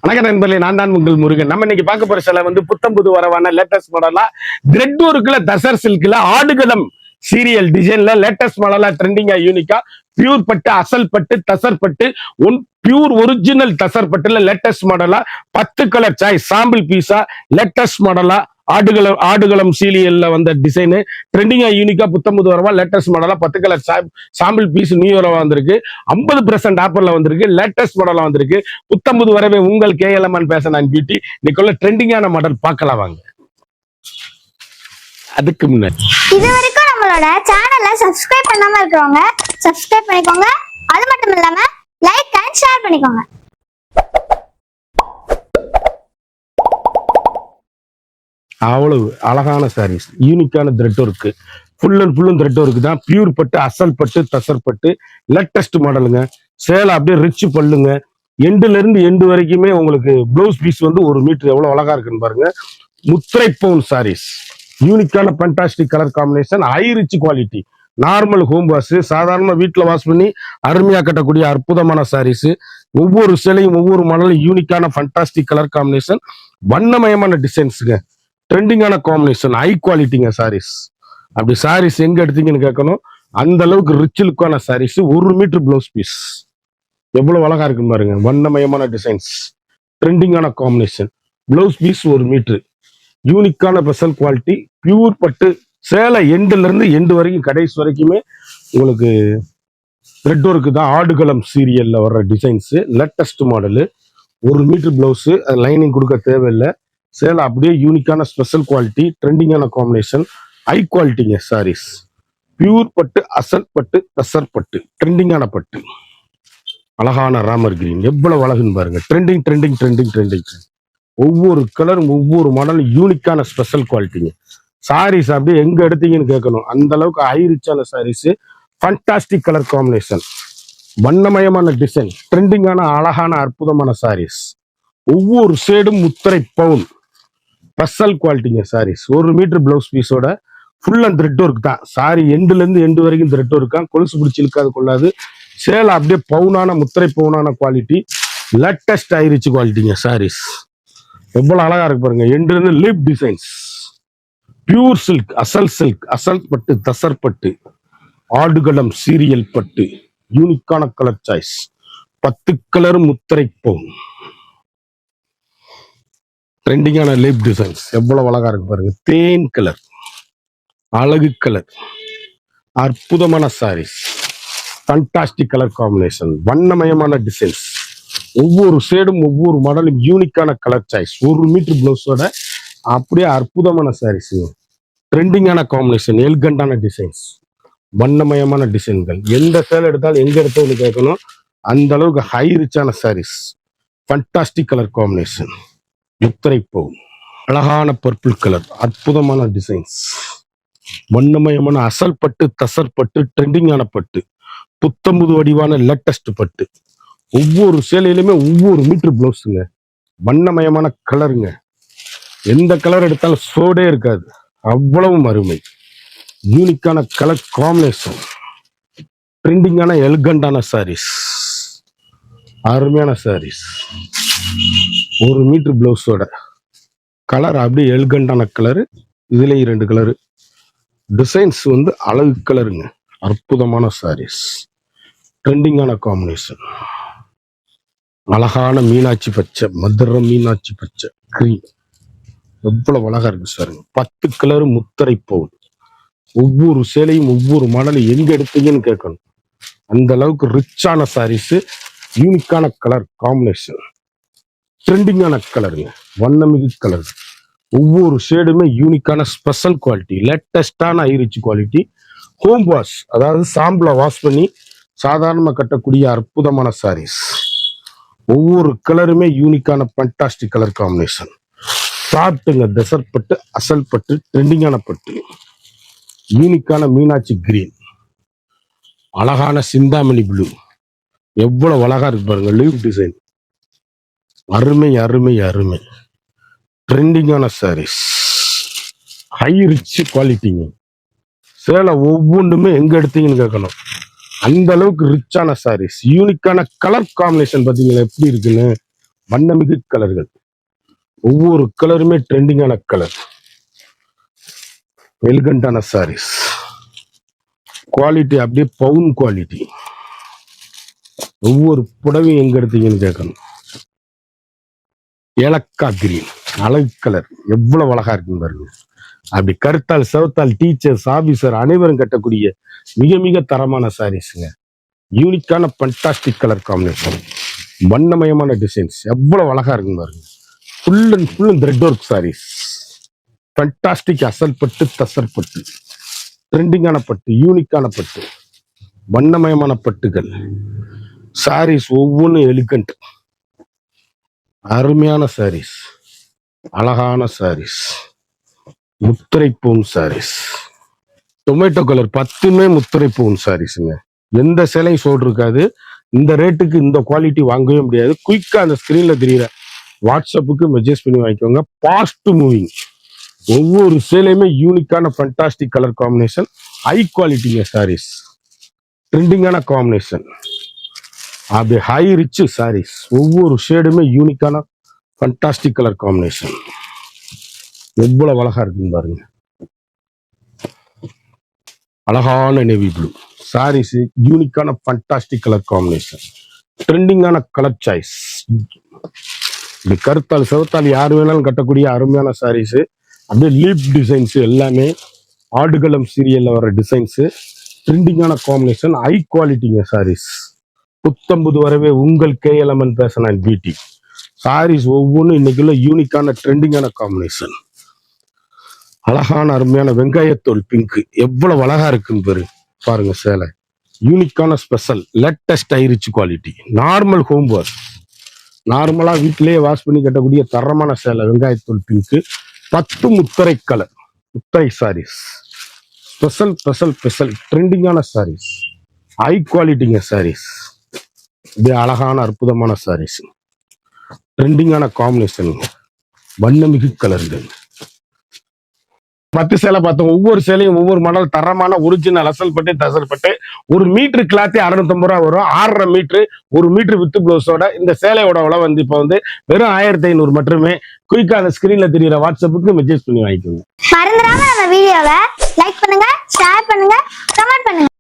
வணக்கம் நண்பர்களே, நான் தான் உங்கள் முருகன். நம்ம இன்னைக்கு பார்க்க போற சில புத்தம் புது வரவான லேட்டஸ்ட் மாடலா த்ரெட் ஒர்க்ல தசர் சில்க்ல ஆடுகளம் சீரியல் டிசைன்ல லேட்டஸ்ட் மாடலா ட்ரெண்டிங்கா யூனிக்கா பியூர் பட்டு அசல் பட்டு தசர் பட்டு பியூர் ஒரிஜினல் தசர் பட்டுல லேட்டஸ்ட் மாடலா 10 கலர் சாய்ஸ் சாம்பிள் பீஸா லேட்டஸ்ட் மாடலா ஆடுகளம் சீரியல்ல வந்த டிசைனு ட்ரெண்டிங்கா யூனிக்கா புத்தம்புது வரவா லேட்டஸ்ட் மாடலா 10 கலர் சாம்பிள் பீஸ் நியூ இயரா வந்திருக்கு. 50% ஆஃபர்ல வந்திருக்கு. லேட்டஸ்ட் மாடலா வந்திருக்கு. புத்தம்புது வரவே உங்கள் கேஎல்எம்என் பேச நான் பியூட்டி. இன்னைக்குள்ள ட்ரெண்டிங்கான மாடல் பார்க்கலாம் வாங்க. அதுக்கு முன்னாடி இது வரைக்கும் நம்மளோட சேனலை சப்ஸ்கிரைப் பண்ணாம இருக்கிறவங்க சப்ஸ்கிரைப் பண்ணிக்கோங்க. அது மட்டும் இல்லாம லைக் அண்ட் ஷேர் பண்ணிக்கோங்க. அவ்வளவு அழகான சாரீஸ், யூனிக்கான த்ரெட் ஒர்க்கு, ஃபுல் அண்ட் ஃபுல்லும் த்ரெட் ஒர்க்கு தான். பியூர் பட்டு அசல் பட்டு தசர் பட்டு லேட்டஸ்ட் மாடலுங்க. சேலை அப்படியே ரிச் பல்லுங்க. எண்டுல இருந்து எண்டு வரைக்குமே உங்களுக்கு ப்ளவுஸ் பீஸ் 1 மீட்டர் எவ்வளவு அழகா இருக்குன்னு பாருங்க. முத்திரை பவுன் சாரீஸ், யூனிக்கான fantastic colour combination, high rich quality. Normal home wash, சாதாரண வீட்டில் வாஷ் பண்ணி அருமையா கட்டக்கூடிய அற்புதமான சாரீஸ். ஒவ்வொரு சிலையும் ஒவ்வொரு மாடலும் யூனிக்கான ஃபேண்டாஸ்டிக் கலர் காம்பினேஷன், வண்ணமயமான டிசைன்ஸுங்க, ட்ரெண்டிங்கான காம்பினேஷன், ஹை குவாலிட்டிங்க சாரீஸ். அப்படி சாரீஸ் எங்க எடுத்தீங்கன்னு கேட்கணும். அந்த அளவுக்கு ரிச் லுக்கான சாரீஸ். 1 மீட்டர் பிளவுஸ் பீஸ் எவ்வளவு அழகா இருக்குன்னு பாருங்க. வண்ணமயமான டிசைன்ஸ், ட்ரெண்டிங்கான காம்பினேஷன், பிளவுஸ் பீஸ் 1 மீட்டர், யூனிக்கான ஸ்பெஷல் குவாலிட்டி, பியூர் பட்டு. சேலை எண்டுல இருந்து எண்டு வரைக்கும் கடைசி வரைக்குமே உங்களுக்கு த்ரெட் ஒர்க்கு தான். ஆடுகளம் சீரியல்ல வர்ற designs, latest model. 1 metre blouse, lining கொடுக்க தேவையில்லை. சேலை அப்படியே யூனிக்கான ஸ்பெஷல் குவாலிட்டி, ட்ரெண்டிங்கான காம்பினேஷன், ஹை குவாலிட்டிங்க சாரீஸ். பியூர் பட்டு அசல் பட்டு தசர் பட்டு, ட்ரெண்டிங்கான பட்டு. அழகான ராமர் கிரீன் எவ்வளவு அழகுன்னு பாருங்க. Trending trending trending trending. ஒவ்வொரு கலரும் ஒவ்வொரு மாடலும் யூனிக்கான ஸ்பெஷல் குவாலிட்டிங்க. சாரீஸ் அப்படியே எங்க எடுத்தீங்கன்னு கேட்கணும். அந்த அளவுக்கு ஹை ரிச்சான சாரீஸ், ஃபண்டாஸ்டிக் கலர் காம்பினேஷன், வண்ணமயமான டிசைன், ட்ரெண்டிங்கான அழகான அற்புதமான சாரீஸ். ஒவ்வொரு சேடும் முத்திரை பவுன் ஸ்பெஷல் குவாலிட்டிங்க சாரீஸ். 1 மீட்டர் பிளவுஸ் பீஸோட ஃபுல் அண்ட் த்ரெட் ஒர்க் தான். சாரி எண்டுல இருந்து எண்டு வரைக்கும் த்ரெட் ஒர்க் தான். கொலுசு பிடிச்சி இழுக்காது கொள்ளாது. சேலை அப்படியே பவுனான முத்திரை பவுனான குவாலிட்டி, லேட்டஸ்ட் ஹை ரிச் குவாலிட்டிங்க சாரீஸ். எவ்வளவு அழகா இருக்கு பாருங்க. எண்டுல இருந்து லீப் டிசைன்ஸ், பியூர் சில்க், அசல் பட்டு தசர் பட்டு, ஆடுகளம் சீரியல் பட்டு, யூனிக்கான கலர் சாய்ஸ், 10 கலர் முத்திரை பவுன், ட்ரெண்டிங்கான லேப் டிசைன்ஸ். எவ்வளவு அழகா இருக்கு பாருங்க. தேன் கலர், அழகு கலர், அற்புதமான சாரீஸ், ஃபண்டாஸ்டிக் கலர் காம்பினேஷன், வண்ணமயமான டிசைன்ஸ். ஒவ்வொரு சேடும் ஒவ்வொரு மாடலும் யூனிக்கான கலர் சாய்ஸ். 1 மீட்டர் பிளவுஸோட அப்படியே அற்புதமான சாரீஸ், ட்ரெண்டிங்கான காம்பினேஷன், எல்கண்டான டிசைன்ஸ், வண்ணமயமான டிசைன்கள். எந்த சேலை எடுத்தாலும் எங்க எடுத்தோம்னு கேட்கணும். அந்த அளவுக்கு ஹை ரிச்சான சாரீஸ், ஃபண்டாஸ்டிக் கலர் காம்பினேஷன், முத்திரை பவுன், அழகான பர்பிள் கலர், அற்புதமான டிசைன்ஸ், வண்ணமயமான அசல் பட்டு தசர் பட்டு, ட்ரெண்டிங்கான பட்டு, புத்தம்புது வடிவான லேட்டஸ்ட் பட்டு. ஒவ்வொரு சேலையிலுமே ஒவ்வொரு மீட்டர் பிளவுஸுங்க, வண்ணமயமான கலருங்க. எந்த கலர் எடுத்தாலும் சோடே இருக்காது, அவ்வளவும் அருமை. யூனிக்கான கலர் காம்பினேஷன், ட்ரெண்டிங்கான எல்கண்டான சாரீஸ், அருமையான சாரீஸ். 1 மீட்டர் பிளவுஸோட கலர் அப்படியே எல்கண்டான கலரு. இதுலயும் 2 கலரு டிசைன்ஸ், அழகு கலருங்க. அற்புதமான சாரீஸ், ட்ரெண்டிங்கான காம்பினேஷன், அழகான மீனாட்சி பச்சை, மதுரை மீனாட்சி பச்சை கிரீம். எவ்வளவு அழகா இருக்கு சார். 10 கலரு முத்திரை பவுன். ஒவ்வொரு சேலையும் ஒவ்வொரு மாடலும் எங்க எடுத்தீங்கன்னு கேட்கணும். அந்த அளவுக்கு ரிச்சான சாரீஸ், யூனிக்கான கலர் காம்பினேஷன், ட்ரெண்டிங்கான கலருங்க, வண்ணமிகு கலர். ஒவ்வொரு ஷேடுமே யூனிக்கான ஸ்பெஷல் குவாலிட்டி, லேட்டஸ்டான high rich quality. Home wash, அதாவது சாம்பிள வாஷ் பண்ணி சாதாரணமாக கட்டக்கூடிய அற்புதமான சாரீஸ். ஒவ்வொரு கலருமே யூனிக்கான ஃபண்டாஸ்டிக் கலர் காம்பினேஷன். சாப்பிட்டுங்க டெசர்ட் பட்டு அசல் பட்டு, ட்ரெண்டிங்கான பட்டு, யூனிக்கான மீனாட்சி கிரீன், அழகான சிந்தாமணி ப்ளூ. எவ்வளவு அழகா இருக்கு பாருங்க. லீவ் டிசைன், அருமை அருமை அருமை. ட்ரெண்டிங்கான சாரீஸ், ஹை ரிச் குவாலிட்டிங்க. சேலை ஒவ்வொன்றுமே எங்க எடுத்தீங்கன்னு கேட்கணும். அந்த அளவுக்கு ரிச்சான சாரீஸ், யூனிக்கான கலர் காம்பினேஷன் பார்த்தீங்களா எப்படி இருக்குன்னு. வண்ணமிகு கலர்கள், ஒவ்வொரு கலருமே ட்ரெண்டிங்கான கலர், எலிகண்டான சாரீஸ், குவாலிட்டி அப்படியே பவுன் குவாலிட்டி. ஒவ்வொரு புடவையும் எங்க எடுத்தீங்கன்னு கேட்கணும். ஏலக்காய் கிரீன் அழகு கலர், எவ்வளவு அழகா இருக்குன்னு பாருங்க. அப்படி கருத்தால் சிவத்தால் டீச்சர்ஸ் ஆபீசர் அனைவரும் கட்டக்கூடிய மிக மிக தரமான சாரீஸுங்க. யூனிக்கான பண்டாஸ்டிக் கலர் காம்பினேஷன், வண்ணமயமான டிசைன்ஸ், எவ்வளவு அழகா இருக்குன்னு பாருங்க. Full and full thread work sarees, fantastic அசல் பட்டு தசர் பட்டு, ட்ரெண்டிங்கான பட்டு, யூனிக்கான பட்டு, வண்ணமயமான பட்டுகள் சாரீஸ் ஒவ்வொன்றும் எலிகண்ட், அருமையான சாரீஸ், அழகான சாரீஸ், முத்திரை பூன் சாரீஸ், டொமேட்டோ கலர் 10மே முத்திரை பூன் சாரீஸுங்க. எந்த சேலையும் சோடு இருக்காது. இந்த ரேட்டுக்கு இந்த குவாலிட்டி வாங்கவே முடியாது. குயிக்கா அந்த ஸ்கிரீன்ல தெரியுற வாட்ஸ்அப்புக்கு மெசேஜ் பண்ணி வாங்கிக்கோங்க. ஃபாஸ்ட் மூவிங், ஒவ்வொரு சேலையுமே யூனிக்கான ஃபண்டாஸ்டிக் கலர் காம்பினேஷன், ஹை குவாலிட்டிங்க சாரீஸ், ட்ரெண்டிங்கான காம்பினேஷன், அது ஹை ரிச் சாரீஸ், ஒவ்வொரு ஷேடுமே யூனிக்கான ஃபண்டாஸ்டிக் கலர் காம்பினேஷன், எவ்வளவு அழகா இருக்குன்னு பாருங்க. அழகான நேவி ப்ளூ சாரீஸ், யூனிக்கான ஃபண்டாஸ்டிக் கலர் காம்பினேஷன், ட்ரெண்டிங்கான கலர் சாய்ஸ். இப்படி கருத்தால் சிவத்தால் யார் வேணாலும் கட்டக்கூடிய அருமையான சாரீஸ். அப்படியே லீப் டிசைன்ஸ் எல்லாமே ஆடுகளம் சீரியல்ல வர டிசைன்ஸ், ட்ரெண்டிங்கான காம்பினேஷன், ஹை குவாலிட்டிங்க சாரீஸ். புத்தம்புது வரவே உங்கள் KLMN fashion and beauty sarees ஒவ்வொன்றும் இன்னைக்குள்ள யூனிக்கான ட்ரெண்டிங்கான காம்பினேஷன். அழகான அருமையான வெங்காயத்தோல் பிங்க், எவ்வளவு அழகா இருக்குன்னு பாருங்க சேலை. யூனிக்கான special latest high rich quality, normal home wash, நார்மலா வீட்டிலேயே வாஷ் பண்ணி கட்டக்கூடிய தரமான சேலை. வெங்காயத்தோல் பிங்க் 10 முத்திரை கலர், முத்திரை சாரீஸ், ஸ்பெஷல் ஸ்பெஷல் ஸ்பெஷல் ட்ரெண்டிங்கான சாரீஸ், ஹை குவாலிட்டிங்க சாரீஸ். இது அழகான அற்புதமான சாரீஸ், ட்ரெண்டிங்கான காம்பினேஷன், வண்ணமிகு கலர்கள். 10 சேலை பார்த்தோம். ஒவ்வொரு சேலையும் ஒவ்வொரு மாடல், தரமான ஒரிஜினல் அசல் பட்டு தசல் பட்டு. ஒரு மீட்டர் கிளாத்தே 650 ரூபா வரும். 6.5 மீட்டர், 1 மீட்டர் வித் பிளவுஸோட. இந்த சேலையோட விலை வந்து இப்போ வந்து வெறும் 1500 மட்டுமே. குயிக்கா அந்த ஸ்கிரீன்ல தெரியுற வாட்ஸ்அப்புக்கு மெசேஜ் பண்ணி வாங்கிக்கோங்க. மறந்துடாம நம்ம வீடியோவை லைக் பண்ணுங்க, ஷேர் பண்ணுங்க, கமெண்ட் பண்ணுங்க.